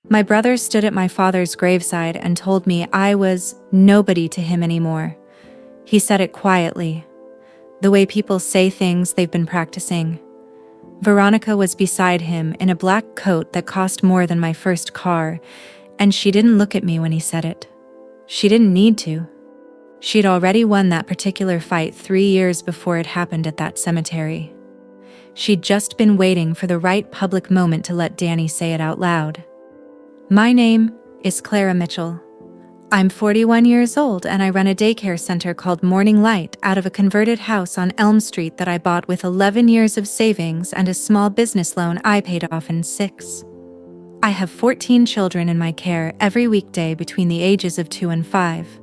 My brother stood at my father's graveside and told me I was nobody to him anymore. He said it quietly, the way people say things they've been practicing. Veronica was beside him in a black coat that cost more than my first car, and she didn't look at me when he said it. She didn't need to. She'd already won that particular fight 3 years before it happened at that cemetery. She'd just been waiting for the right public moment to let Danny say it out loud. My name is Clara Mitchell. I'm 41 years old and I run a daycare center called Morning Light out of a converted house on Elm Street that I bought with 11 years of savings and a small business loan I paid off in 6. I have 14 children in my care every weekday between the ages of 2 and 5.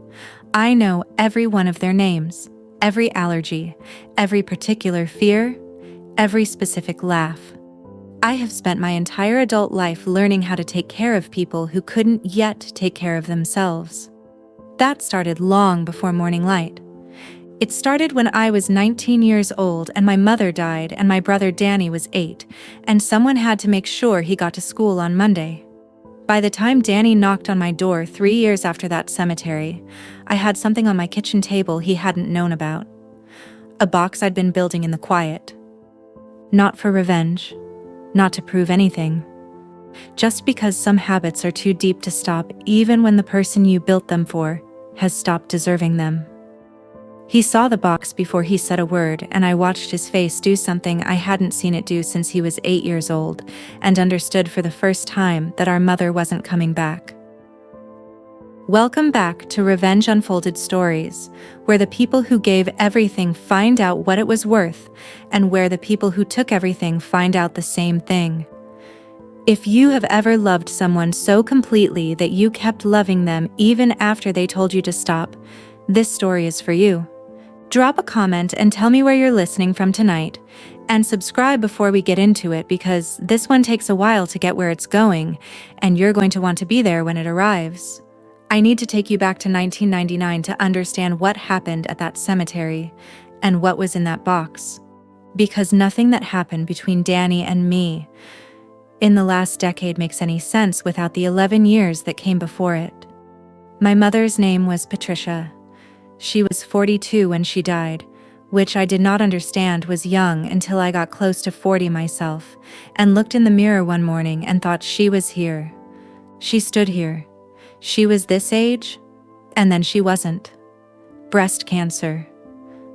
I know every one of their names, every allergy, every particular fear, every specific laugh. I have spent my entire adult life learning how to take care of people who couldn't yet take care of themselves. That started long before Morning Light. It started when I was 19 years old and my mother died and my brother Danny was 8, and someone had to make sure he got to school on Monday. By the time Danny knocked on my door 3 years after that cemetery, I had something on my kitchen table he hadn't known about. A box I'd been building in the quiet. Not for revenge. Not to prove anything. Just because some habits are too deep to stop even when the person you built them for has stopped deserving them. He saw the box before he said a word, and I watched his face do something I hadn't seen it do since he was 8 years old, and understood for the first time that our mother wasn't coming back. Welcome back to Revenge Unfolded Stories, where the people who gave everything find out what it was worth, and where the people who took everything find out the same thing. If you have ever loved someone so completely that you kept loving them even after they told you to stop, this story is for you. Drop a comment and tell me where you're listening from tonight, and subscribe before we get into it because this one takes a while to get where it's going, and you're going to want to be there when it arrives. I need to take you back to 1999 to understand what happened at that cemetery and what was in that box. Because nothing that happened between Danny and me in the last decade makes any sense without the 11 years that came before it. My mother's name was Patricia. She was 42 when she died, which I did not understand was young until I got close to 40 myself and looked in the mirror one morning and thought she was here. She stood here. She was this age, and then she wasn't. Breast cancer.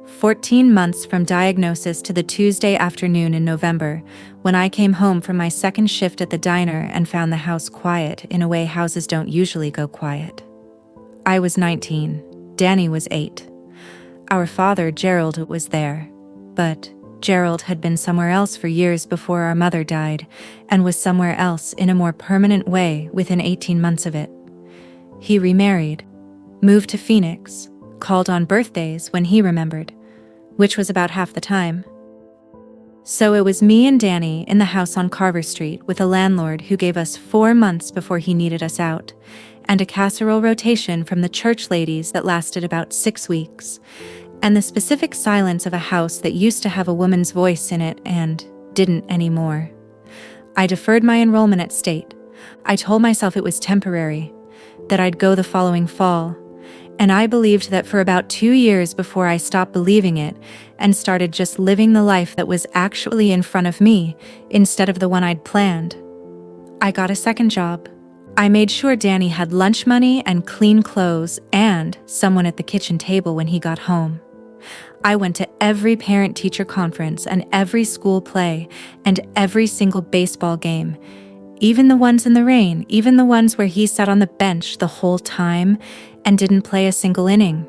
14 months from diagnosis to the Tuesday afternoon in November, when I came home from my second shift at the diner and found the house quiet in a way houses don't usually go quiet. I was 19. Danny was 8. Our father, Gerald, was there, but Gerald had been somewhere else for years before our mother died, and was somewhere else in a more permanent way within 18 months of it. He remarried, moved to Phoenix, called on birthdays when he remembered, which was about half the time. So it was me and Danny in the house on Carver Street with a landlord who gave us 4 months before he needed us out, and a casserole rotation from the church ladies that lasted about 6 weeks, and the specific silence of a house that used to have a woman's voice in it and didn't anymore. I deferred my enrollment at State. I told myself it was temporary, that I'd go the following fall, and I believed that for about 2 years before I stopped believing it and started just living the life that was actually in front of me instead of the one I'd planned. I got a second job. I made sure Danny had lunch money and clean clothes and someone at the kitchen table when he got home. I went to every parent-teacher conference and every school play and every single baseball game, even the ones in the rain, even the ones where he sat on the bench the whole time and didn't play a single inning.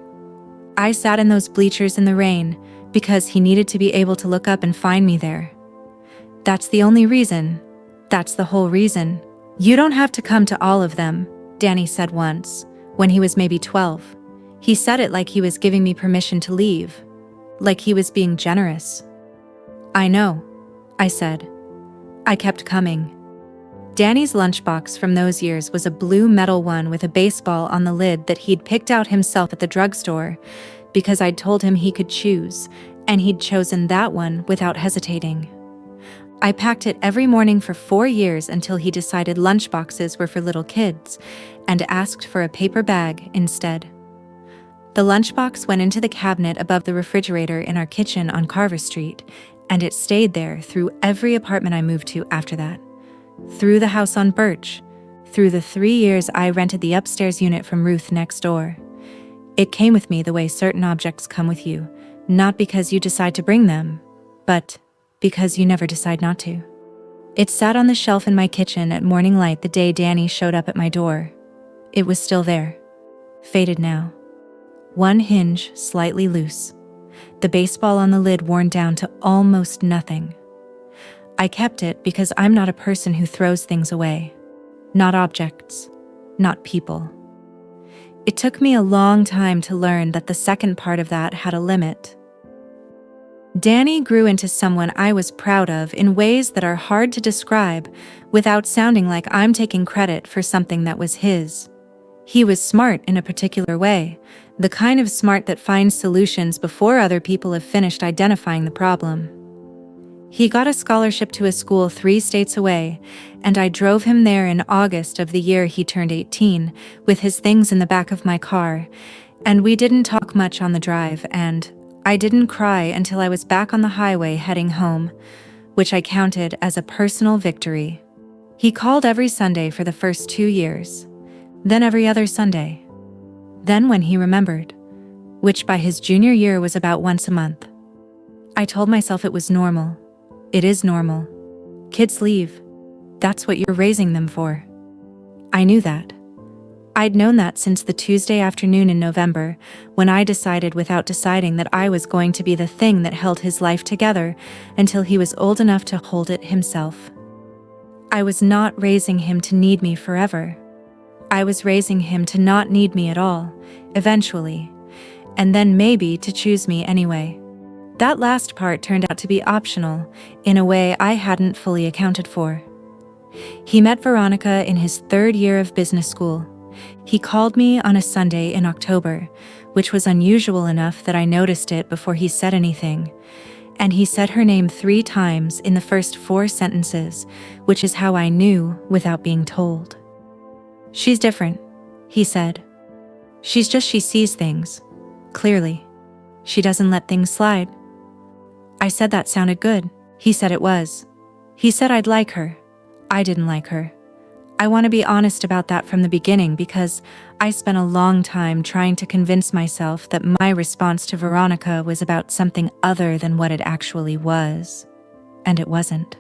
I sat in those bleachers in the rain because he needed to be able to look up and find me there. That's the only reason. That's the whole reason. You don't have to come to all of them, Danny said once, when he was maybe 12. He said it like he was giving me permission to leave, like he was being generous. I know, I said. I kept coming. Danny's lunchbox from those years was a blue metal one with a baseball on the lid that he'd picked out himself at the drugstore because I'd told him he could choose, and he'd chosen that one without hesitating. I packed it every morning for 4 years until he decided lunchboxes were for little kids and asked for a paper bag instead. The lunchbox went into the cabinet above the refrigerator in our kitchen on Carver Street, and it stayed there through every apartment I moved to after that. Through the house on Birch, through the 3 years I rented the upstairs unit from Ruth next door. It came with me the way certain objects come with you, not because you decide to bring them, but because you never decide not to. It sat on the shelf in my kitchen at morning light the day Danny showed up at my door. It was still there, faded now. One hinge slightly loose, the baseball on the lid worn down to almost nothing. I kept it because I'm not a person who throws things away. Not objects, not people. It took me a long time to learn that the second part of that had a limit. Danny grew into someone I was proud of in ways that are hard to describe without sounding like I'm taking credit for something that was his. He was smart in a particular way, the kind of smart that finds solutions before other people have finished identifying the problem. He got a scholarship to a school 3 states away, and I drove him there in August of the year he turned 18, with his things in the back of my car, and we didn't talk much on the drive, and I didn't cry until I was back on the highway heading home, which I counted as a personal victory. He called every Sunday for the first 2 years, then every other Sunday. Then when he remembered, which by his junior year was about once a month. I told myself it was normal. It is normal. Kids leave. That's what you're raising them for. I knew that. I'd known that since the Tuesday afternoon in November, when I decided without deciding that I was going to be the thing that held his life together until he was old enough to hold it himself. I was not raising him to need me forever. I was raising him to not need me at all, eventually, and then maybe to choose me anyway. That last part turned out to be optional, in a way I hadn't fully accounted for. He met Veronica in his 3rd year of business school. He called me on a Sunday in October, which was unusual enough that I noticed it before he said anything, and he said her name 3 times in the first 4 sentences, which is how I knew without being told. "She's different," he said. "She sees things, clearly. She doesn't let things slide." I said that sounded good. He said it was. He said I'd like her. I didn't like her. I want to be honest about that from the beginning because I spent a long time trying to convince myself that my response to Veronica was about something other than what it actually was. And it wasn't.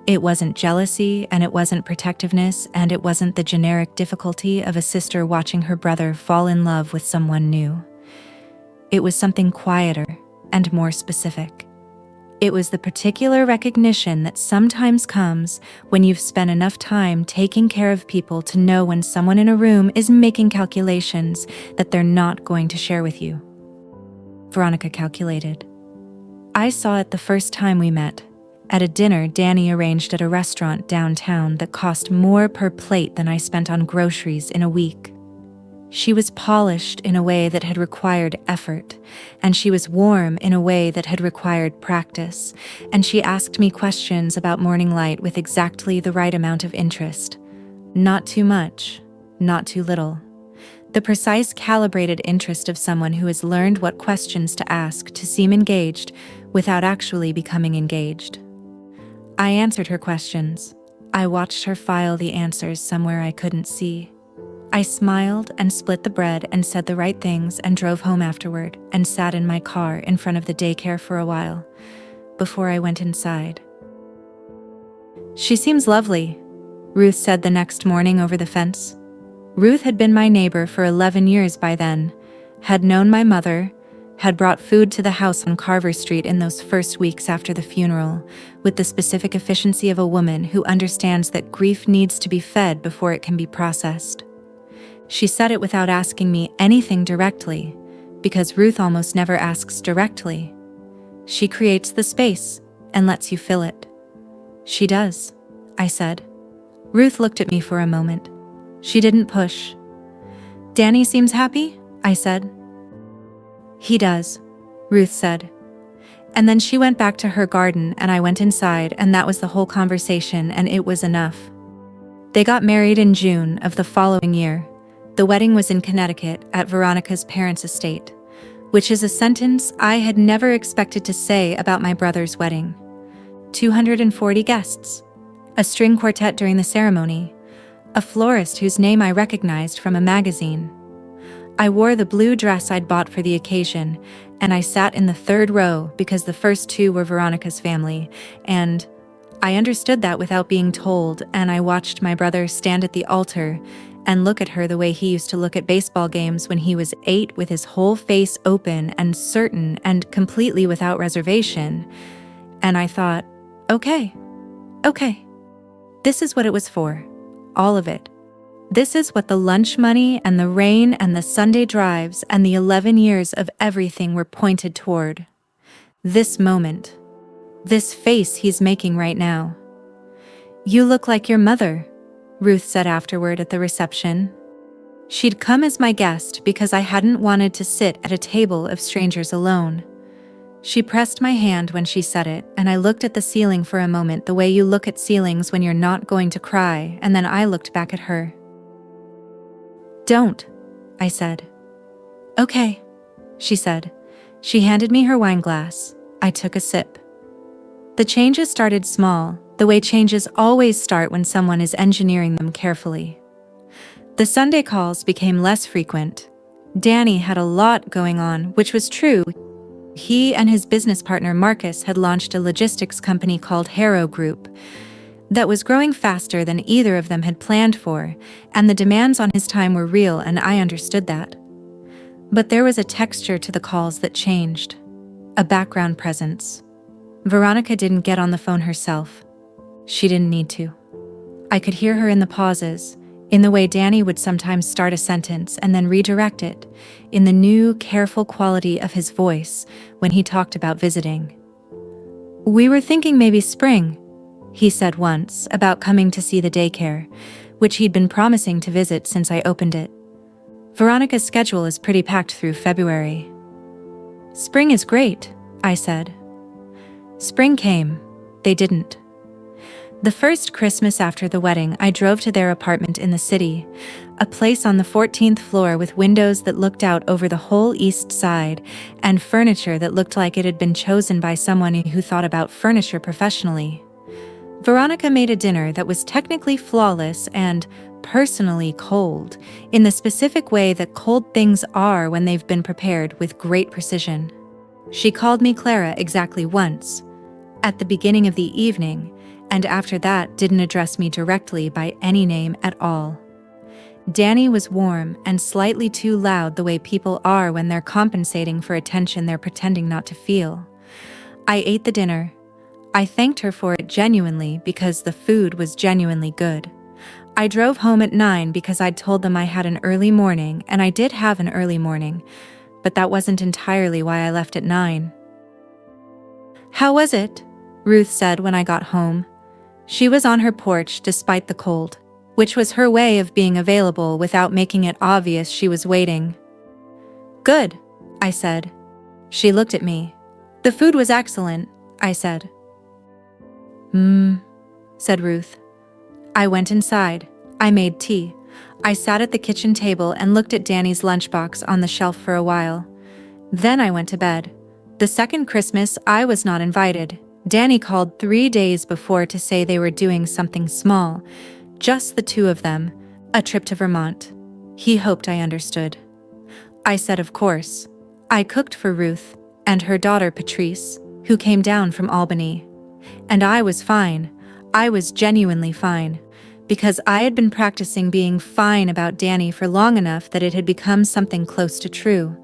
It wasn't jealousy, and it wasn't protectiveness, and it wasn't the generic difficulty of a sister watching her brother fall in love with someone new. It was something quieter and more specific. It was the particular recognition that sometimes comes when you've spent enough time taking care of people to know when someone in a room is making calculations that they're not going to share with you. Veronica calculated. I saw it the first time we met, at a dinner Danny arranged at a restaurant downtown that cost more per plate than I spent on groceries in a week. She was polished in a way that had required effort, and she was warm in a way that had required practice, and she asked me questions about morning light with exactly the right amount of interest. Not too much, not too little. The precise calibrated interest of someone who has learned what questions to ask to seem engaged without actually becoming engaged. I answered her questions. I watched her file the answers somewhere I couldn't see. I smiled and split the bread and said the right things and drove home afterward and sat in my car in front of the daycare for a while, before I went inside. "She seems lovely," Ruth said the next morning over the fence. Ruth had been my neighbor for 11 years by then, had known my mother, had brought food to the house on Carver Street in those first weeks after the funeral, with the specific efficiency of a woman who understands that grief needs to be fed before it can be processed. She said it without asking me anything directly, because Ruth almost never asks directly. She creates the space and lets you fill it. "She does," I said. Ruth looked at me for a moment. She didn't push. "Danny seems happy?" I said. "He does," Ruth said. And then she went back to her garden and I went inside, and that was the whole conversation, and it was enough. They got married in June of the following year. The wedding was in Connecticut at Veronica's parents' estate, which is a sentence I had never expected to say about my brother's wedding. 240 guests, a string quartet during the ceremony, a florist whose name I recognized from a magazine. I wore the blue dress I'd bought for the occasion, and I sat in the third row because the first two were Veronica's family, and I understood that without being told, and I watched my brother stand at the altar and look at her the way he used to look at baseball games when he was 8, with his whole face open and certain and completely without reservation. And I thought, okay. This is what it was for. All of it. This is what the lunch money and the rain and the Sunday drives and the 11 years of everything were pointed toward. This moment. This face he's making right now. You look like your mother, Ruth said afterward at the reception. She'd come as my guest because I hadn't wanted to sit at a table of strangers alone. She pressed my hand when she said it, and I looked at the ceiling for a moment the way you look at ceilings when you're not going to cry, and then I looked back at her. Don't, I said. Okay, she said. She handed me her wine glass. I took a sip. The changes started small, the way changes always start when someone is engineering them carefully. The Sunday calls became less frequent. Danny had a lot going on, which was true. He and his business partner Marcus had launched a logistics company called Harrow Group that was growing faster than either of them had planned for, and the demands on his time were real, and I understood that. But there was a texture to the calls that changed, a background presence. Veronica didn't get on the phone herself. She didn't need to. I could hear her in the pauses, in the way Danny would sometimes start a sentence and then redirect it, in the new, careful quality of his voice when he talked about visiting. We were thinking maybe spring, he said once, about coming to see the daycare, which he'd been promising to visit since I opened it. Veronica's schedule is pretty packed through February. Spring is great, I said. Spring came. They didn't. The first Christmas after the wedding, I drove to their apartment in the city, a place on the 14th floor with windows that looked out over the whole east side and furniture that looked like it had been chosen by someone who thought about furniture professionally. Veronica made a dinner that was technically flawless and personally cold, in the specific way that cold things are when they've been prepared with great precision. She called me Clara exactly once, at the beginning of the evening, and after that didn't address me directly by any name at all. Danny was warm and slightly too loud, the way people are when they're compensating for attention they're pretending not to feel. I ate the dinner. I thanked her for it genuinely because the food was genuinely good. I drove home at 9 because I'd told them I had an early morning, and I did have an early morning, but that wasn't entirely why I left at 9. How was it? Ruth said when I got home. She was on her porch despite the cold, which was her way of being available without making it obvious she was waiting. Good, I said. She looked at me. The food was excellent, I said. Said Ruth. I went inside. I made tea. I sat at the kitchen table and looked at Danny's lunchbox on the shelf for a while. Then I went to bed. The second Christmas, I was not invited. Danny called 3 days before to say they were doing something small, just the two of them, a trip to Vermont. He hoped I understood. I said of course. I cooked for Ruth and her daughter Patrice, who came down from Albany. And I was fine. I was genuinely fine, because I had been practicing being fine about Danny for long enough that it had become something close to true.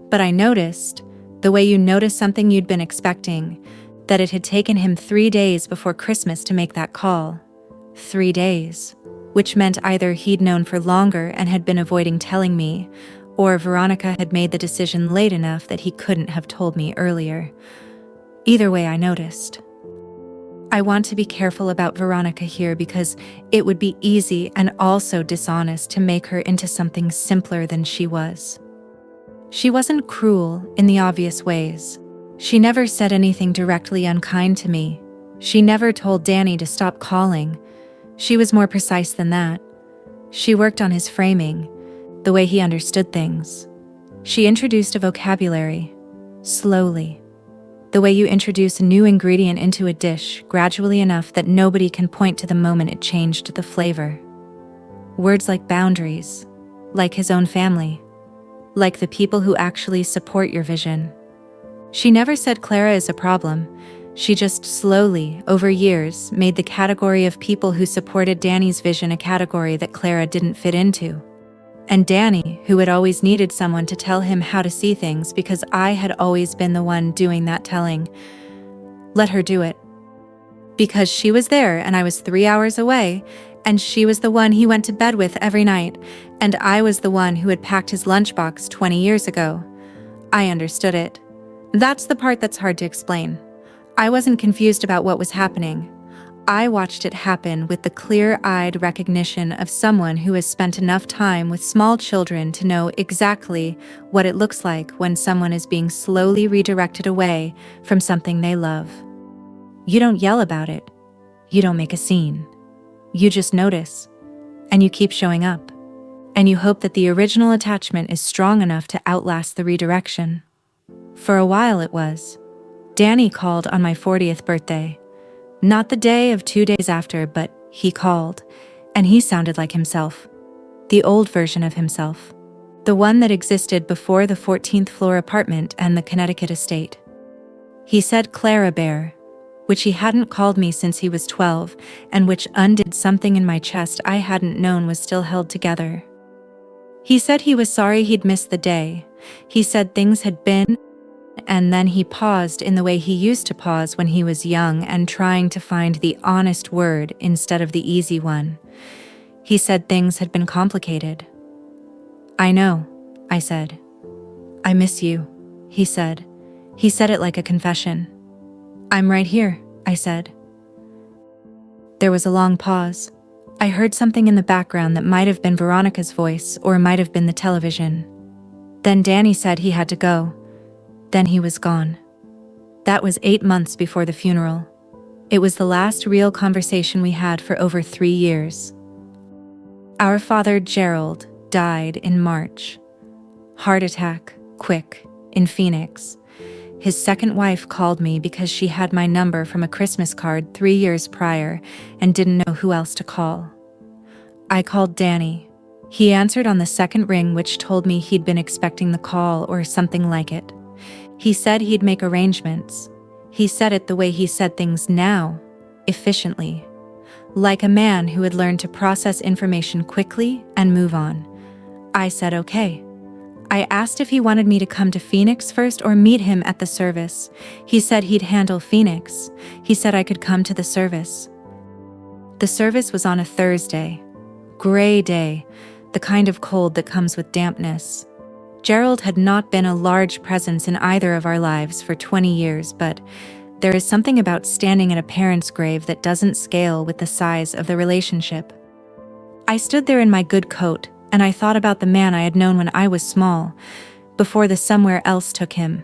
But I noticed, the way you notice something you'd been expecting, that it had taken him 3 days before Christmas to make that call. 3 days, which meant either he'd known for longer and had been avoiding telling me, or Veronica had made the decision late enough that he couldn't have told me earlier. Either way, I noticed. I want to be careful about Veronica here because it would be easy and also dishonest to make her into something simpler than she was. She wasn't cruel in the obvious ways. She never said anything directly unkind to me. She never told Danny to stop calling. She was more precise than that. She worked on his framing, the way he understood things. She introduced a vocabulary, slowly. The way you introduce a new ingredient into a dish, gradually enough that nobody can point to the moment it changed the flavor. Words like boundaries, like his own family, like the people who actually support your vision. She never said Clara is a problem. She just slowly, over years, made the category of people who supported Danny's vision a category that Clara didn't fit into. And Danny, who had always needed someone to tell him how to see things because I had always been the one doing that telling, let her do it. Because she was there and I was 3 hours away, and she was the one he went to bed with every night, and I was the one who had packed his lunchbox 20 years ago. I understood it. That's the part that's hard to explain. I wasn't confused about what was happening. I watched it happen with the clear-eyed recognition of someone who has spent enough time with small children to know exactly what it looks like when someone is being slowly redirected away from something they love. You don't yell about it. You don't make a scene. You just notice, and you keep showing up, and you hope that the original attachment is strong enough to outlast the redirection. For a while it was. Danny called on my 40th birthday. Not the day of 2 days after, but he called, and he sounded like himself. The old version of himself. The one that existed before the 14th floor apartment and the Connecticut estate. He said Clara Bear, which he hadn't called me since he was 12, and which undid something in my chest I hadn't known was still held together. He said he was sorry he'd missed the day. He said things had been, and then he paused in the way he used to pause when he was young and trying to find the honest word instead of the easy one. He said things had been complicated. I know, I said. I miss you, he said. He said it like a confession. I'm right here, I said. There was a long pause. I heard something in the background that might have been Veronica's voice or might have been the television. Then Danny said he had to go. Then he was gone. That was 8 months before the funeral. It was the last real conversation we had for over 3 years. Our father, Gerald, died in March. Heart attack, quick, in Phoenix. His second wife called me because she had my number from a Christmas card 3 years prior and didn't know who else to call. I called Danny. He answered on the second ring, which told me he'd been expecting the call or something like it. He said he'd make arrangements. He said it the way he said things now, efficiently, like a man who had learned to process information quickly and move on. I said okay. I asked if he wanted me to come to Phoenix first or meet him at the service. He said he'd handle Phoenix. He said I could come to the service. The service was on a Thursday. Gray day, the kind of cold that comes with dampness. Gerald had not been a large presence in either of our lives for 20 years, but there is something about standing at a parent's grave that doesn't scale with the size of the relationship. I stood there in my good coat, and I thought about the man I had known when I was small, before the somewhere else took him.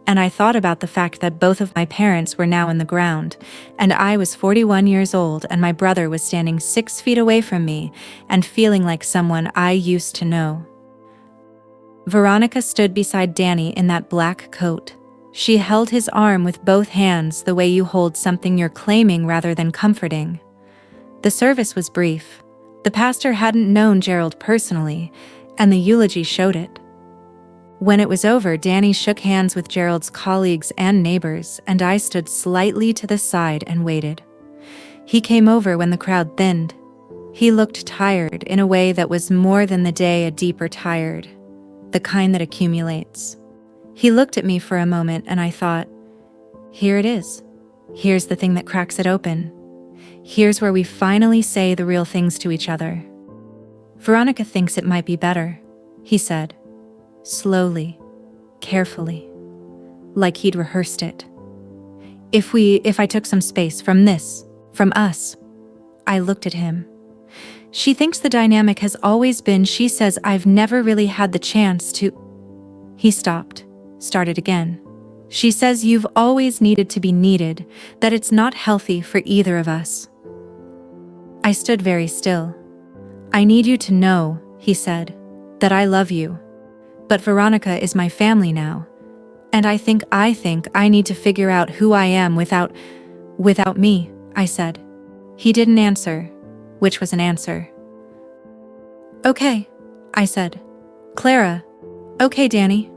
And I thought about the fact that both of my parents were now in the ground, and I was 41 years old and my brother was standing 6 feet away from me and feeling like someone I used to know. Veronica stood beside Danny in that black coat. She held his arm with both hands the way you hold something you're claiming rather than comforting. The service was brief. The pastor hadn't known Gerald personally, and the eulogy showed it. When it was over, Danny shook hands with Gerald's colleagues and neighbors, and I stood slightly to the side and waited. He came over when the crowd thinned. He looked tired in a way that was more than the day, a deeper tired, the kind that accumulates. He looked at me for a moment and I thought, here it is. Here's the thing that cracks it open. Here's where we finally say the real things to each other. Veronica thinks it might be better, he said, slowly, carefully, like he'd rehearsed it. If I took some space from this, from us. I looked at him. She thinks the dynamic has always been, she says I've never really had the chance to. He stopped, started again. She says you've always needed to be needed, that it's not healthy for either of us. I stood very still. I need you to know, he said, that I love you. But Veronica is my family now. And I think I need to figure out who I am without me, I said. He didn't answer, which was an answer. Okay, I said. Clara. Okay, Danny.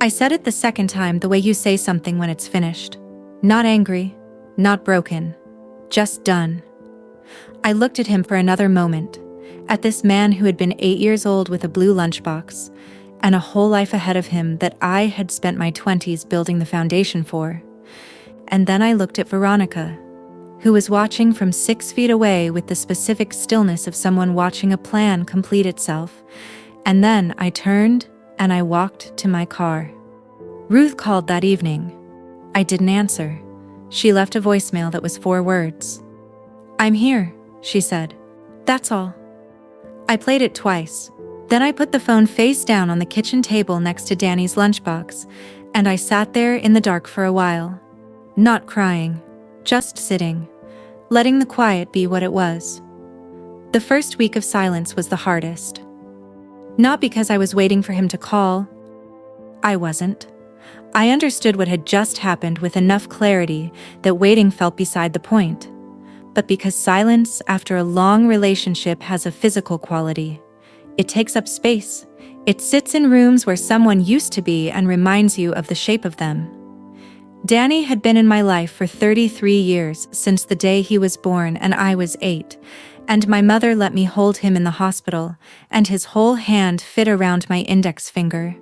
I said it the second time the way you say something when it's finished. Not angry, not broken, just done. I looked at him for another moment, at this man who had been 8 years old with a blue lunchbox, and a whole life ahead of him that I had spent my 20s building the foundation for. And then I looked at Veronica, who was watching from 6 feet away with the specific stillness of someone watching a plan complete itself. And then I turned and I walked to my car. Ruth called that evening. I didn't answer. She left a voicemail that was 4 words. I'm here, she said. That's all. I played it twice. Then I put the phone face down on the kitchen table next to Danny's lunchbox, and I sat there in the dark for a while. Not crying, just sitting, letting the quiet be what it was. The first week of silence was the hardest. Not because I was waiting for him to call. I wasn't. I understood what had just happened with enough clarity that waiting felt beside the point. But because silence after a long relationship has a physical quality. It takes up space. It sits in rooms where someone used to be and reminds you of the shape of them. Danny had been in my life for 33 years since the day he was born and I was 8, and my mother let me hold him in the hospital, and his whole hand fit around my index finger,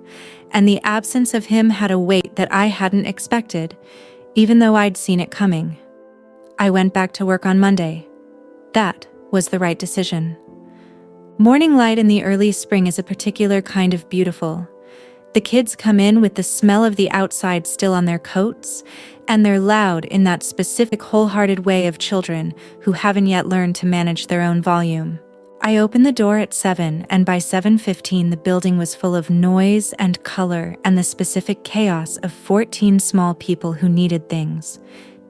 and the absence of him had a weight that I hadn't expected, even though I'd seen it coming. I went back to work on Monday. That was the right decision. Morning light in the early spring is a particular kind of beautiful. The kids come in with the smell of the outside still on their coats, and they're loud in that specific wholehearted way of children who haven't yet learned to manage their own volume. I opened the door at 7, and by 7:15 the building was full of noise and color and the specific chaos of 14 small people who needed things.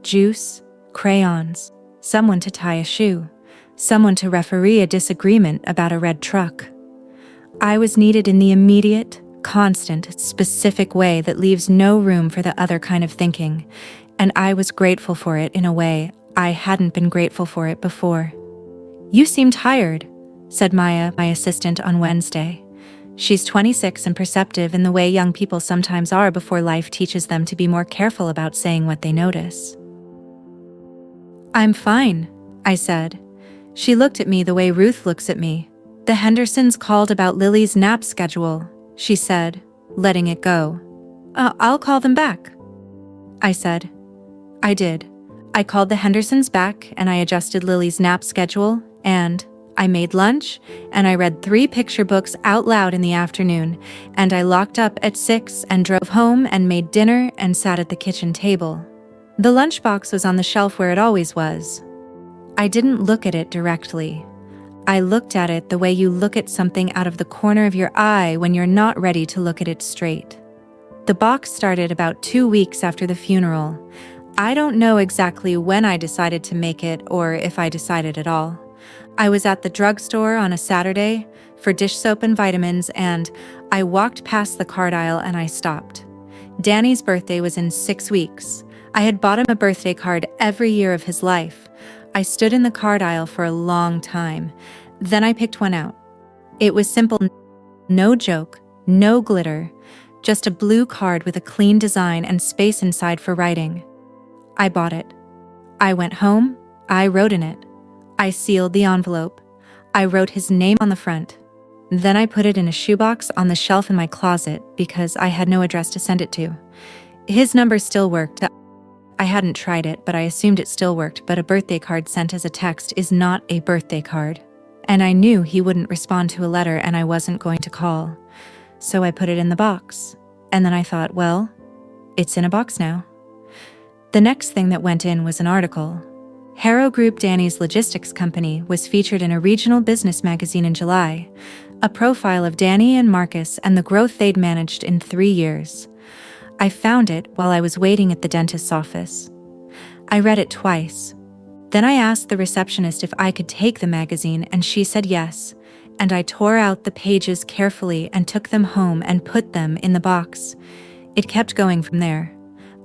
Juice, crayons, someone to tie a shoe, someone to referee a disagreement about a red truck. I was needed in the immediate, constant, specific way that leaves no room for the other kind of thinking, and I was grateful for it in a way I hadn't been grateful for it before. You seem tired, said Maya, my assistant, on Wednesday. She's 26 and perceptive in the way young people sometimes are before life teaches them to be more careful about saying what they notice. I'm fine, I said. She looked at me the way Ruth looks at me. The Hendersons called about Lily's nap schedule, she said, letting it go. I'll call them back, I said. I did. I called the Hendersons back and I adjusted Lily's nap schedule, and I made lunch, and I read 3 picture books out loud in the afternoon, and I locked up at 6 and drove home and made dinner and sat at the kitchen table. The lunchbox was on the shelf where it always was. I didn't look at it directly. I looked at it the way you look at something out of the corner of your eye when you're not ready to look at it straight. The box started about 2 weeks after the funeral. I don't know exactly when I decided to make it or if I decided at all. I was at the drugstore on a Saturday for dish soap and vitamins, and I walked past the card aisle and I stopped. Danny's birthday was in 6 weeks. I had bought him a birthday card every year of his life. I stood in the card aisle for a long time. Then I picked one out. It was simple, no joke, no glitter, just a blue card with a clean design and space inside for writing. I bought it. I went home. I wrote in it. I sealed the envelope. I wrote his name on the front. Then I put it in a shoebox on the shelf in my closet because I had no address to send it to. His number still worked. I hadn't tried it, but I assumed it still worked, but a birthday card sent as a text is not a birthday card. And I knew he wouldn't respond to a letter and I wasn't going to call. So I put it in the box. And then I thought, well, it's in a box now. The next thing that went in was an article. Harrow Group, Danny's logistics company, was featured in a regional business magazine in July. A profile of Danny and Marcus and the growth they'd managed in 3 years. I found it while I was waiting at the dentist's office. I read it twice. Then I asked the receptionist if I could take the magazine, and she said yes, and I tore out the pages carefully and took them home and put them in the box. It kept going from there.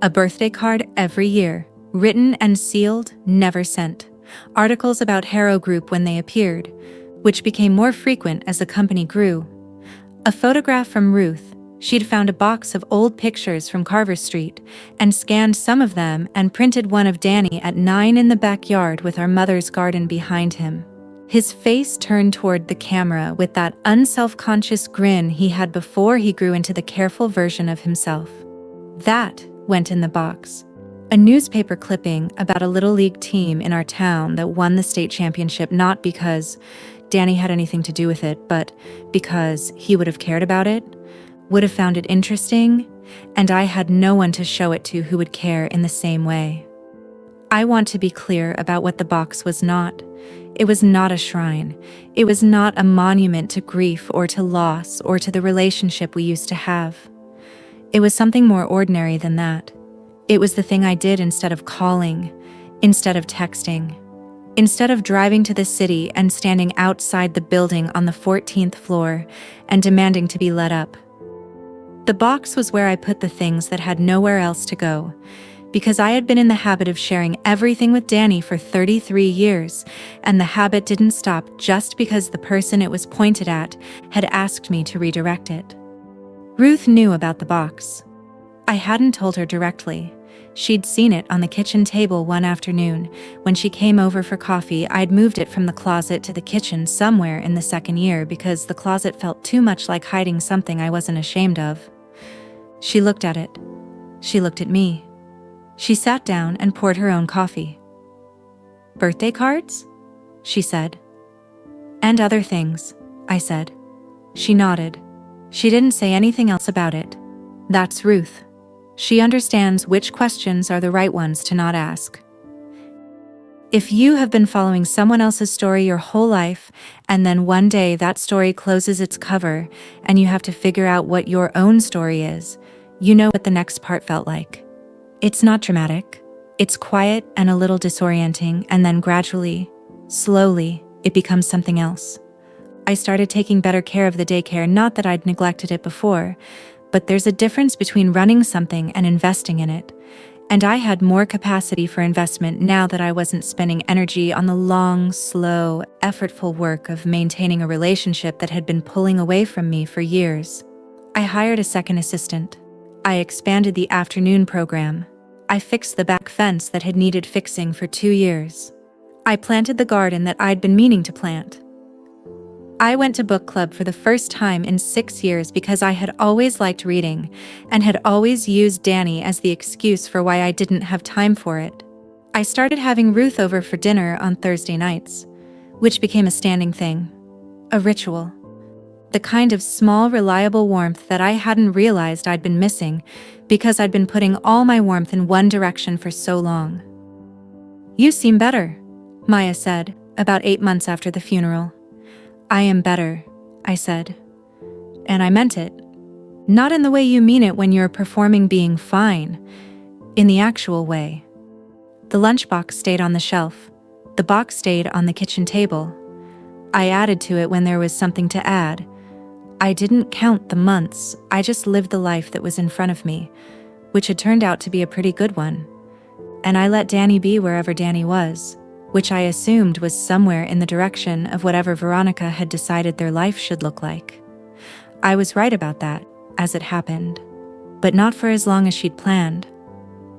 A birthday card every year, written and sealed, never sent. Articles about Harrow Group when they appeared, which became more frequent as the company grew. A photograph from Ruth. She'd found a box of old pictures from Carver Street and scanned some of them and printed one of Danny at 9 in the backyard with our mother's garden behind him. His face turned toward the camera with that unself-conscious grin he had before he grew into the careful version of himself. That went in the box. A newspaper clipping about a little league team in our town that won the state championship, not because Danny had anything to do with it, but because he would have cared about it, would have found it interesting, and I had no one to show it to who would care in the same way. I want to be clear about what the box was not. It was not a shrine. It was not a monument to grief or to loss or to the relationship we used to have. It was something more ordinary than that. It was the thing I did instead of calling, instead of texting, instead of driving to the city and standing outside the building on the 14th floor and demanding to be let up. The box was where I put the things that had nowhere else to go, because I had been in the habit of sharing everything with Danny for 33 years, and the habit didn't stop just because the person it was pointed at had asked me to redirect it. Ruth knew about the box. I hadn't told her directly. She'd seen it on the kitchen table one afternoon. When she came over for coffee, I'd moved it from the closet to the kitchen somewhere in the second year because the closet felt too much like hiding something I wasn't ashamed of. She looked at it. She looked at me. She sat down and poured her own coffee. "Birthday cards?" she said. "And other things," I said. She nodded. She didn't say anything else about it. That's Ruth. She understands which questions are the right ones to not ask. If you have been following someone else's story your whole life, and then one day that story closes its cover and you have to figure out what your own story is, you know what the next part felt like. It's not dramatic. It's quiet and a little disorienting, and then gradually, slowly, it becomes something else. I started taking better care of the daycare, not that I'd neglected it before, but there's a difference between running something and investing in it. And I had more capacity for investment now that I wasn't spending energy on the long, slow, effortful work of maintaining a relationship that had been pulling away from me for years. I hired a second assistant. I expanded the afternoon program. I fixed the back fence that had needed fixing for 2 years. I planted the garden that I'd been meaning to plant. I went to book club for the first time in 6 years because I had always liked reading and had always used Danny as the excuse for why I didn't have time for it. I started having Ruth over for dinner on Thursday nights, which became a standing thing, a ritual. The kind of small, reliable warmth that I hadn't realized I'd been missing because I'd been putting all my warmth in one direction for so long. "You seem better," Maya said, about 8 months after the funeral. "I am better," I said. And I meant it. Not in the way you mean it when you're performing being fine, in the actual way. The lunchbox stayed on the shelf. The box stayed on the kitchen table. I added to it when there was something to add. I didn't count the months, I just lived the life that was in front of me, which had turned out to be a pretty good one. And I let Danny be wherever Danny was, which I assumed was somewhere in the direction of whatever Veronica had decided their life should look like. I was right about that, as it happened, but not for as long as she'd planned.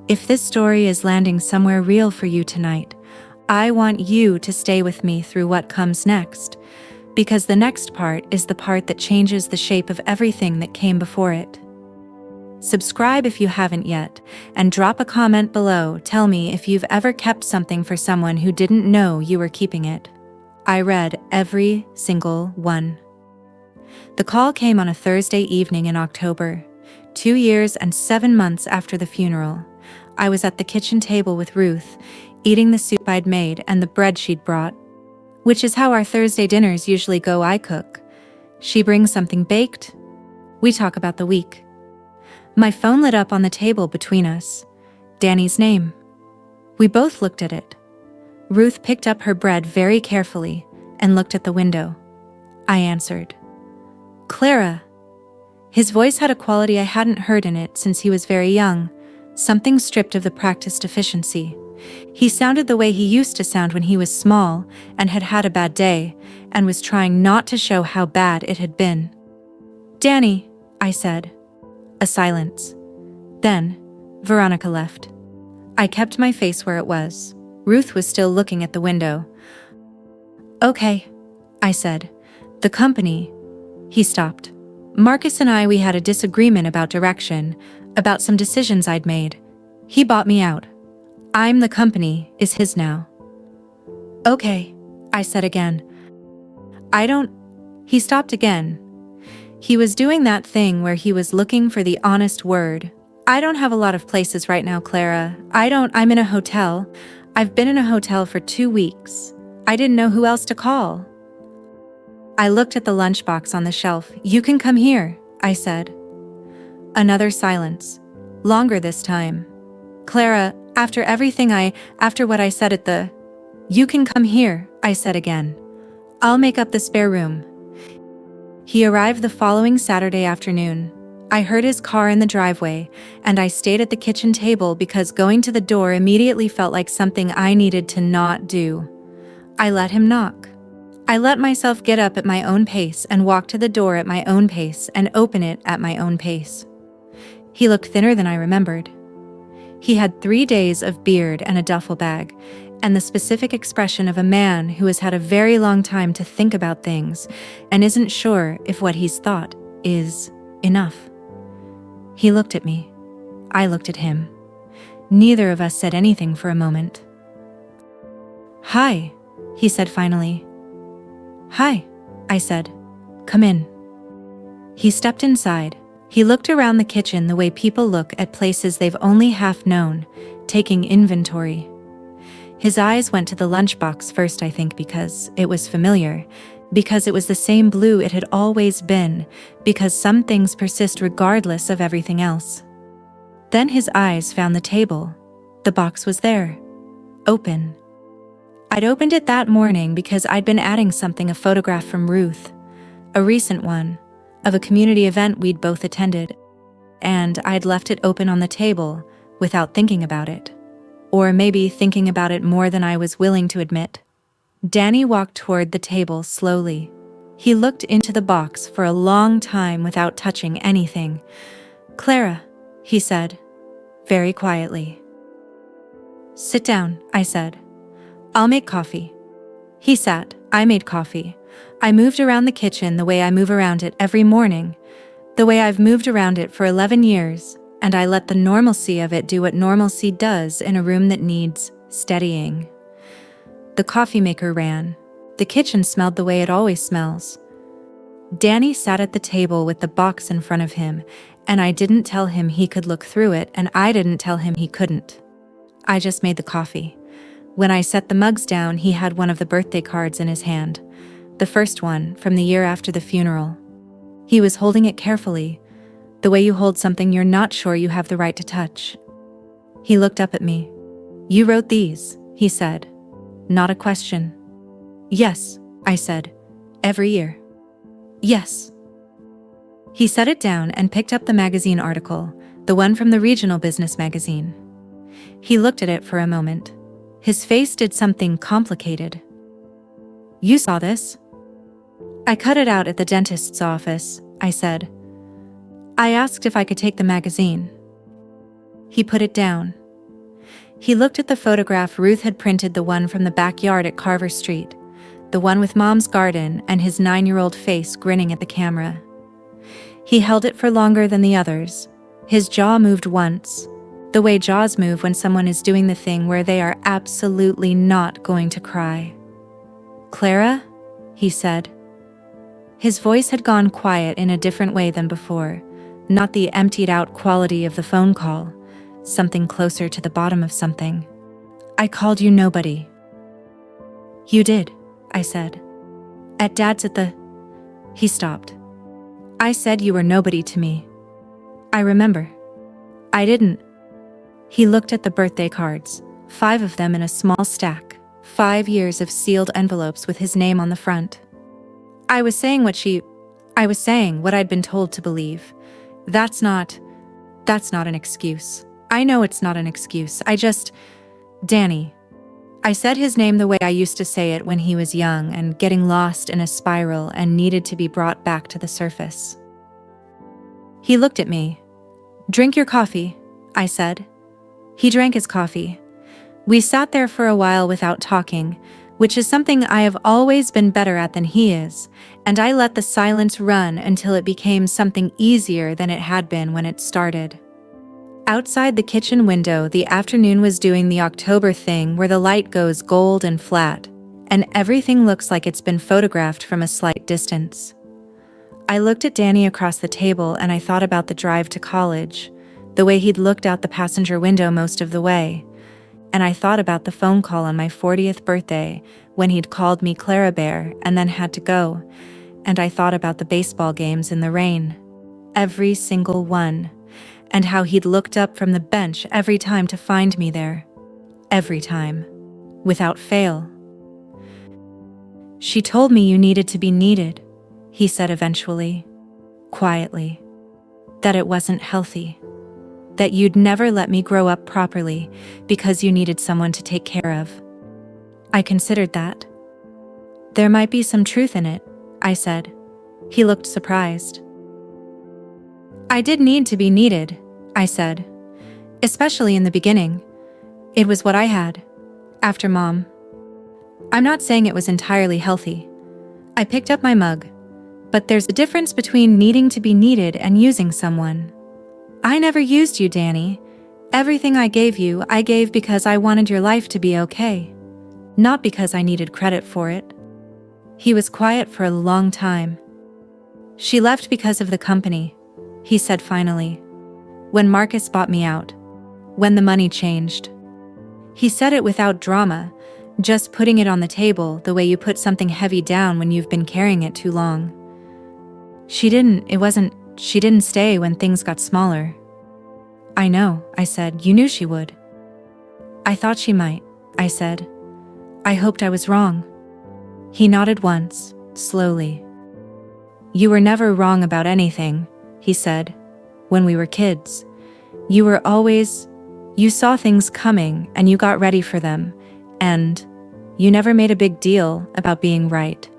If this story is landing somewhere real for you tonight, I want you to stay with me through what comes next, because the next part is the part that changes the shape of everything that came before it. Subscribe if you haven't yet, and drop a comment below. Tell me if you've ever kept something for someone who didn't know you were keeping it. I read every single one. The call came on a Thursday evening in October, 2 years and 7 months after the funeral. I was at the kitchen table with Ruth, eating the soup I'd made and the bread she'd brought, which is how our Thursday dinners usually go. I cook. She brings something baked. We talk about the week. My phone lit up on the table between us. Danny's name. We both looked at it. Ruth picked up her bread very carefully and looked at the window. I answered. Clara. His voice had a quality I hadn't heard in it since he was very young, something stripped of the practiced efficiency. He sounded the way he used to sound when he was small and had had a bad day and was trying not to show how bad it had been. Danny, I said. A silence. Then, Veronica left. I kept my face where it was. Ruth was still looking at the window. Okay, I said. The company. He stopped. Marcus and we had a disagreement about direction, about some decisions I'd made. He bought me out. I'm the company is his now. Okay, I said again. He stopped again. He was doing that thing where he was looking for the honest word. I don't have a lot of places right now, Clara. I'm in a hotel. I've been in a hotel for 2 weeks. I didn't know who else to call. I looked at the lunchbox on the shelf. You can come here, I said. Another silence. Longer this time. Clara, after what I said at the... You can come here, I said again. I'll make up the spare room. He arrived the following Saturday afternoon. I heard his car in the driveway, and I stayed at the kitchen table because going to the door immediately felt like something I needed to not do. I let him knock. I let myself get up at my own pace and walk to the door at my own pace and open it at my own pace. He looked thinner than I remembered. He had 3 days of beard and a duffel bag, and the specific expression of a man who has had a very long time to think about things and isn't sure if what he's thought is enough. He looked at me. I looked at him. Neither of us said anything for a moment. Hi, he said finally. Hi, I said. Come in. He stepped inside. He looked around the kitchen the way people look at places they've only half known, taking inventory. His eyes went to the lunchbox first, I think, because it was familiar, because it was the same blue it had always been, because some things persist regardless of everything else. Then his eyes found the table. The box was there, open. I'd opened it that morning because I'd been adding something, a photograph from Ruth, a recent one, of a community event we'd both attended, and I'd left it open on the table without thinking about it. Or maybe thinking about it more than I was willing to admit. Danny walked toward the table slowly. He looked into the box for a long time without touching anything. Clara, he said, very quietly. Sit down, I said. I'll make coffee. He sat. I made coffee. I moved around the kitchen the way I move around it every morning, the way I've moved around it for 11 years, and I let the normalcy of it do what normalcy does in a room that needs steadying. The coffee maker ran. The kitchen smelled the way it always smells. Danny sat at the table with the box in front of him, and I didn't tell him he could look through it, and I didn't tell him he couldn't. I just made the coffee. When I set the mugs down, he had one of the birthday cards in his hand, the first one from the year after the funeral. He was holding it carefully, the way you hold something you're not sure you have the right to touch. He looked up at me. You wrote these, he said. Not a question. Yes, I said. Every year. Yes. He set it down and picked up the magazine article, the one from the regional business magazine. He looked at it for a moment. His face did something complicated. You saw this? I cut it out at the dentist's office, I said. I asked if I could take the magazine. He put it down. He looked at the photograph Ruth had printed, the one from the backyard at Carver Street, the one with Mom's garden and his 9-year-old face grinning at the camera. He held it for longer than the others. His jaw moved once, the way jaws move when someone is doing the thing where they are absolutely not going to cry. Clara, he said. His voice had gone quiet in a different way than before, not the emptied-out quality of the phone call, something closer to the bottom of something. I called you nobody. You did, I said. At Dad's at the... He stopped. I said you were nobody to me. I remember, I didn't. He looked at the birthday cards, 5 of them in a small stack, 5 years of sealed envelopes with his name on the front. I was saying what I'd been told to believe. That's not an excuse. I know it's not an excuse. Danny. I said his name the way I used to say it when he was young and getting lost in a spiral and needed to be brought back to the surface. He looked at me. Drink your coffee, I said. He drank his coffee. We sat there for a while without talking, which is something I have always been better at than he is, and I let the silence run until it became something easier than it had been when it started. Outside the kitchen window, the afternoon was doing the October thing where the light goes gold and flat, and everything looks like it's been photographed from a slight distance. I looked at Danny across the table and I thought about the drive to college, the way he'd looked out the passenger window most of the way, and I thought about the phone call on my 40th birthday when he'd called me Clara Bear and then had to go, and I thought about the baseball games in the rain, every single one, and how he'd looked up from the bench every time to find me there. Every time. Without fail. She told me you needed to be needed, he said eventually, quietly. That it wasn't healthy. That you'd never let me grow up properly because you needed someone to take care of. I considered that. There might be some truth in it, I said. He looked surprised. I did need to be needed, I said. Especially in the beginning. It was what I had. After Mom. I'm not saying it was entirely healthy. I picked up my mug. But there's a difference between needing to be needed and using someone. I never used you, Danny. Everything I gave because I wanted your life to be okay. Not because I needed credit for it. He was quiet for a long time. She left because of the company, he said finally. When Marcus bought me out. When the money changed. He said it without drama, just putting it on the table the way you put something heavy down when you've been carrying it too long. She didn't stay when things got smaller. I know, I said. You knew she would. I thought she might, I said. I hoped I was wrong. He nodded once, slowly. You were never wrong about anything, he said. When we were kids, you saw things coming and you got ready for them, and you never made a big deal about being right.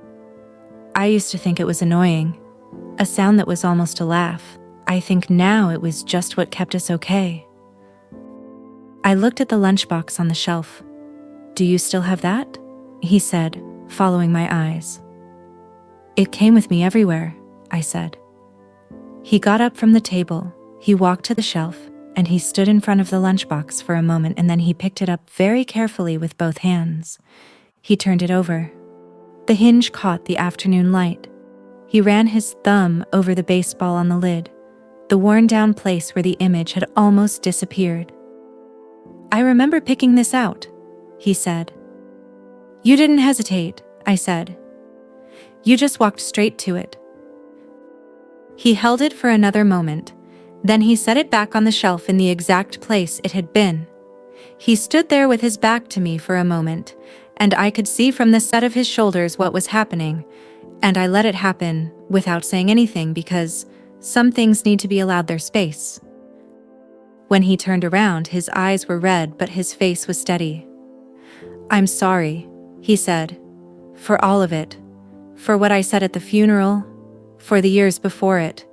I used to think it was annoying, a sound that was almost a laugh. I think now it was just what kept us okay. I looked at the lunchbox on the shelf. Do you still have that? He said, following my eyes. It came with me everywhere, I said. He got up from the table, he walked to the shelf, and he stood in front of the lunchbox for a moment and then he picked it up very carefully with both hands. He turned it over. The hinge caught the afternoon light. He ran his thumb over the baseball on the lid, the worn-down place where the image had almost disappeared. I remember picking this out, he said. You didn't hesitate, I said. You just walked straight to it. He held it for another moment, then he set it back on the shelf in the exact place it had been. He stood there with his back to me for a moment, and I could see from the set of his shoulders what was happening, and I let it happen without saying anything because some things need to be allowed their space. When he turned around, his eyes were red, but his face was steady. I'm sorry, he said, for all of it, for what I said at the funeral, for the years before it,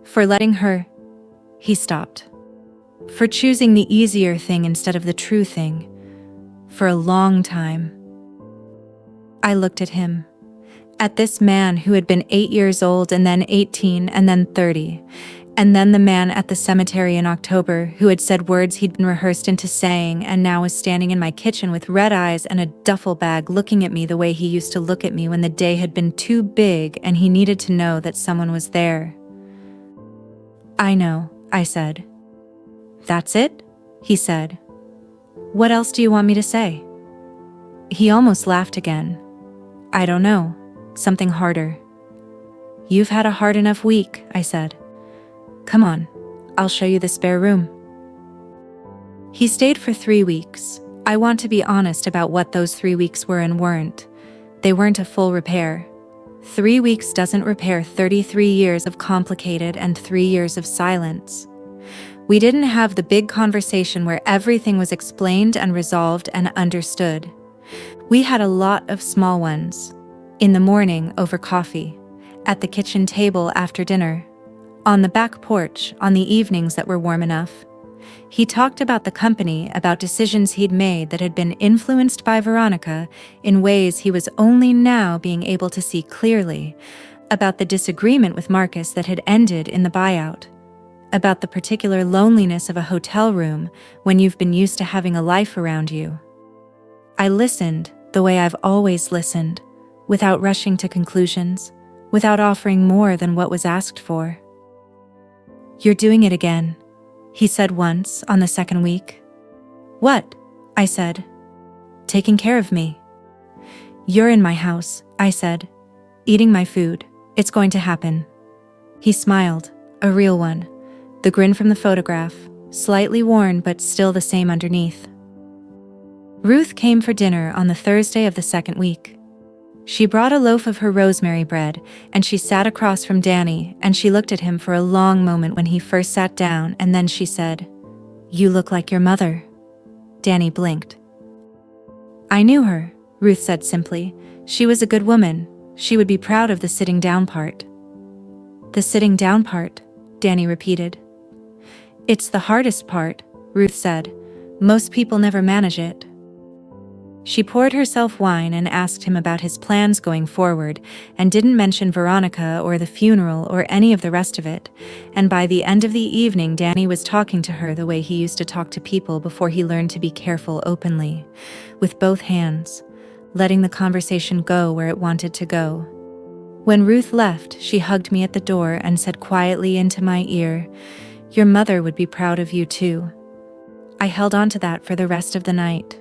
for letting her. He stopped. For choosing the easier thing instead of the true thing, for a long time. I looked at him, at this man who had been 8 years old and then 18 and then 30, and then the man at the cemetery in October who had said words he'd been rehearsed into saying and now was standing in my kitchen with red eyes and a duffel bag looking at me the way he used to look at me when the day had been too big and he needed to know that someone was there. I know, I said. That's it? He said. What else do you want me to say? He almost laughed again. I don't know. Something harder. You've had a hard enough week, I said. Come on, I'll show you the spare room. He stayed for 3 weeks. I want to be honest about what those 3 weeks were and weren't. They weren't a full repair. 3 weeks doesn't repair 33 years of complicated and 3 years of silence. We didn't have the big conversation where everything was explained and resolved and understood. We had a lot of small ones. In the morning over coffee, at the kitchen table after dinner, on the back porch on the evenings that were warm enough. He talked about the company, about decisions he'd made that had been influenced by Veronica in ways he was only now being able to see clearly, about the disagreement with Marcus that had ended in the buyout, about the particular loneliness of a hotel room when you've been used to having a life around you. I listened the way I've always listened, without rushing to conclusions, without offering more than what was asked for. "You're doing it again," he said once on the second week. "What?" I said. "Taking care of me." "You're in my house," I said, "eating my food. It's going to happen." He smiled, a real one, the grin from the photograph, slightly worn but still the same underneath. Ruth came for dinner on the Thursday of the second week. She brought a loaf of her rosemary bread, and she sat across from Danny, and she looked at him for a long moment when he first sat down, and then she said, "You look like your mother." Danny blinked. "I knew her," Ruth said simply. "She was a good woman. She would be proud of the sitting down part." "The sitting down part," Danny repeated. "It's the hardest part," Ruth said. "Most people never manage it." She poured herself wine and asked him about his plans going forward, and didn't mention Veronica or the funeral or any of the rest of it, and by the end of the evening Danny was talking to her the way he used to talk to people before he learned to be careful openly, with both hands, letting the conversation go where it wanted to go. When Ruth left, she hugged me at the door and said quietly into my ear, "Your mother would be proud of you too." I held on to that for the rest of the night.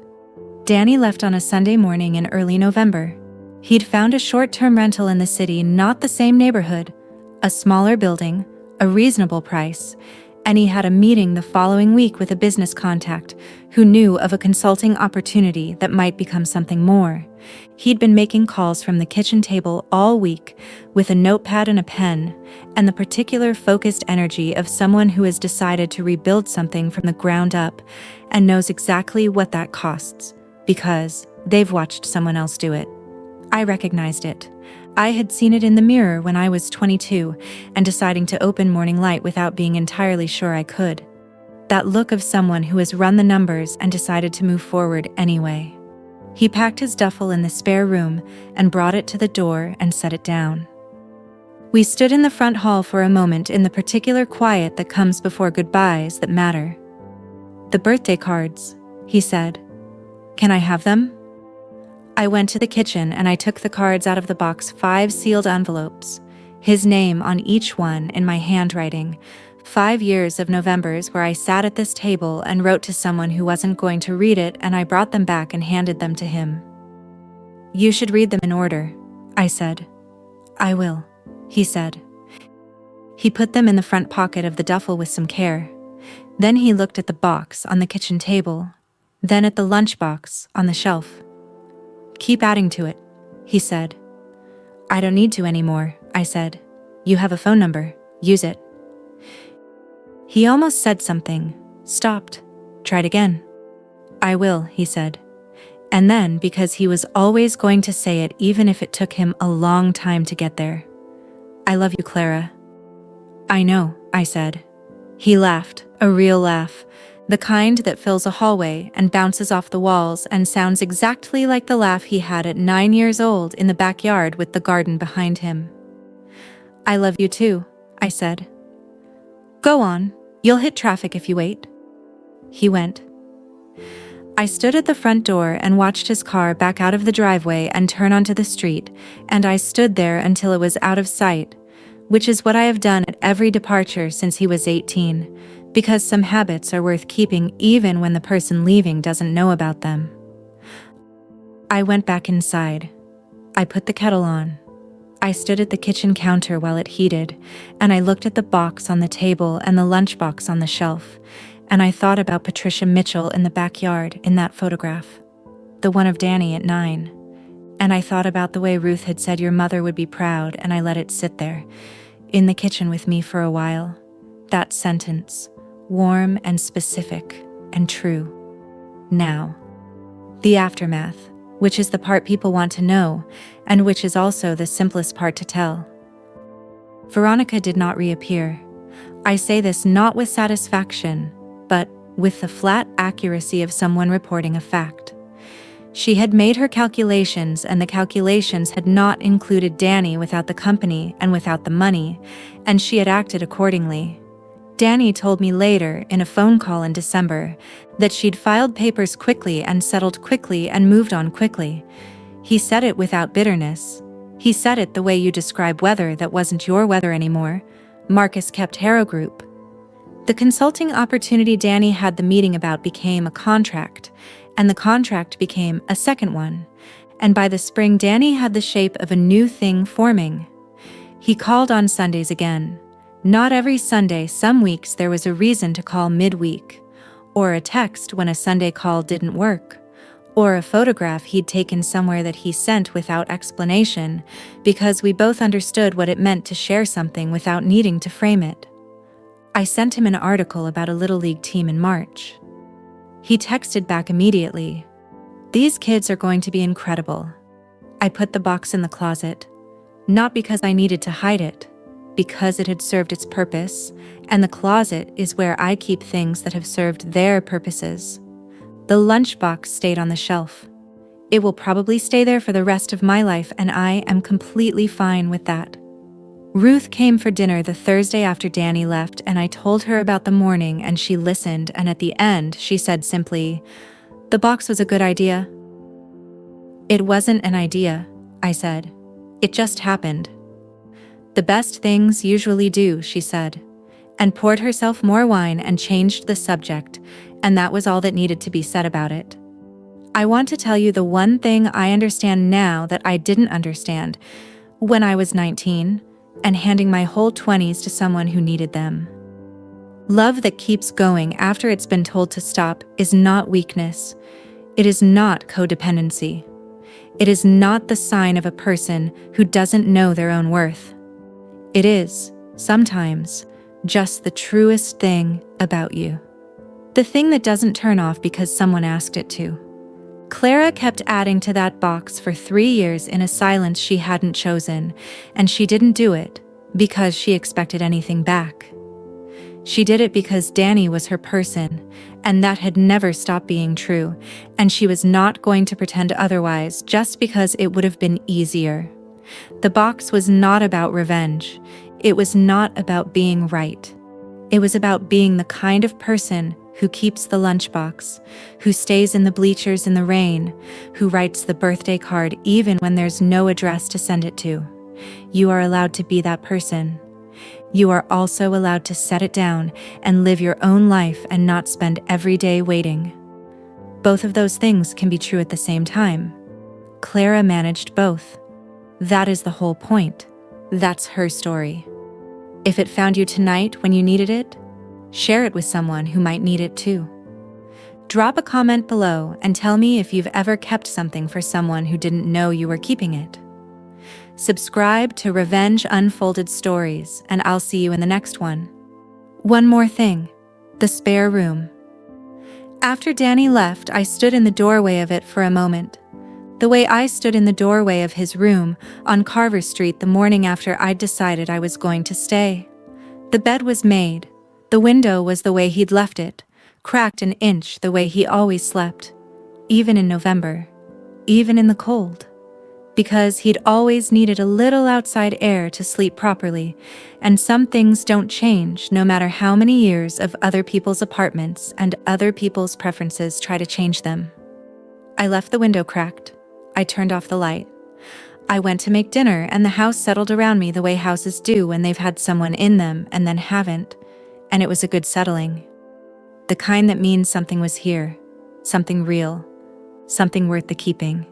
Danny left on a Sunday morning in early November. He'd found a short-term rental in the city, not the same neighborhood, a smaller building, a reasonable price, and he had a meeting the following week with a business contact who knew of a consulting opportunity that might become something more. He'd been making calls from the kitchen table all week with a notepad and a pen, and the particular focused energy of someone who has decided to rebuild something from the ground up and knows exactly what that costs, because they've watched someone else do it. I recognized it. I had seen it in the mirror when I was 22 and deciding to open Morning Light without being entirely sure I could. That look of someone who has run the numbers and decided to move forward anyway. He packed his duffel in the spare room and brought it to the door and set it down. We stood in the front hall for a moment in the particular quiet that comes before goodbyes that matter. "The birthday cards," he said. "Can I have them?" I went to the kitchen and I took the cards out of the box, 5 sealed envelopes, his name on each one in my handwriting, 5 years of Novembers where I sat at this table and wrote to someone who wasn't going to read it, and I brought them back and handed them to him. "You should read them in order," I said. "I will," he said. He put them in the front pocket of the duffel with some care. Then he looked at the box on the kitchen table, then at the lunchbox on the shelf. "Keep adding to it," he said. "I don't need to anymore," I said. "You have a phone number. Use it." He almost said something, stopped, tried again. "I will," he said. And then, because he was always going to say it even if it took him a long time to get there, "I love you, Clara." "I know," I said. He laughed, a real laugh, the kind that fills a hallway and bounces off the walls and sounds exactly like the laugh he had at 9 years old in the backyard with the garden behind him. "I love you too," I said. "Go on, you'll hit traffic if you wait." He went. I stood at the front door and watched his car back out of the driveway and turn onto the street, and I stood there until it was out of sight, which is what I have done at every departure since he was 18, because some habits are worth keeping even when the person leaving doesn't know about them. I went back inside. I put the kettle on. I stood at the kitchen counter while it heated, and I looked at the box on the table and the lunchbox on the shelf, And I thought about Patricia Mitchell in the backyard in that photograph, the one of Danny at 9. And I thought about the way Ruth had said your mother would be proud, and I let it sit there, in the kitchen with me for a while. That sentence, warm and specific and true. Now, the aftermath, which is the part people want to know, and which is also the simplest part to tell. Veronica did not reappear. I say this not with satisfaction, but with the flat accuracy of someone reporting a fact. She had made her calculations, and the calculations had not included Danny without the company and without the money, and she had acted accordingly. Danny told me later, in a phone call in December, that she'd filed papers quickly and settled quickly and moved on quickly. He said it without bitterness. He said it the way you describe weather that wasn't your weather anymore. Marcus kept Harrow Group. The consulting opportunity Danny had the meeting about became a contract, and the contract became a second one. And by the spring, Danny had the shape of a new thing forming. He called on Sundays again. Not every Sunday. Some weeks there was a reason to call midweek, or a text when a Sunday call didn't work, or a photograph he'd taken somewhere that he sent without explanation, because we both understood what it meant to share something without needing to frame it. I sent him an article about a Little League team in March. He texted back immediately, "These kids are going to be incredible." I put the box in the closet, not because I needed to hide it, because it had served its purpose, and the closet is where I keep things that have served their purposes. The lunchbox stayed on the shelf. It will probably stay there for the rest of my life, and I am completely fine with that. Ruth came for dinner the Thursday after Danny left, and I told her about the morning, and she listened, and at the end she said simply, "The box was a good idea." "It wasn't an idea," I said. "It just happened." "The best things usually do," she said, and poured herself more wine and changed the subject, and that was all that needed to be said about it. I want to tell you the one thing I understand now that I didn't understand when I was 19, and handing my whole 20s to someone who needed them. Love that keeps going after it's been told to stop is not weakness. It is not codependency. It is not the sign of a person who doesn't know their own worth. It is, sometimes, just the truest thing about you. The thing that doesn't turn off because someone asked it to. Clara kept adding to that box for 3 years in a silence she hadn't chosen, and she didn't do it because she expected anything back. She did it because Danny was her person, and that had never stopped being true, and she was not going to pretend otherwise just because it would have been easier. The box was not about revenge. It was not about being right. It was about being the kind of person who keeps the lunchbox, who stays in the bleachers in the rain, who writes the birthday card even when there's no address to send it to. You are allowed to be that person. You are also allowed to set it down and live your own life and not spend every day waiting. Both of those things can be true at the same time. Clara managed both. That is the whole point. That's her story. If it found you tonight when you needed it, share it with someone who might need it too. Drop a comment below and tell me if you've ever kept something for someone who didn't know you were keeping it. Subscribe to Revenge Unfolded Stories, and I'll see you in the next one. One more thing, the spare room. After Danny left, I stood in the doorway of it for a moment. The way I stood in the doorway of his room on Carver Street the morning after I'd decided I was going to stay. The bed was made. The window was the way he'd left it, cracked an inch the way he always slept, even in November, even in the cold, because he'd always needed a little outside air to sleep properly, and some things don't change no matter how many years of other people's apartments and other people's preferences try to change them. I left the window cracked. I turned off the light. I went to make dinner, and the house settled around me the way houses do when they've had someone in them and then haven't. And it was a good settling. The kind that means something was here, something real, something worth the keeping.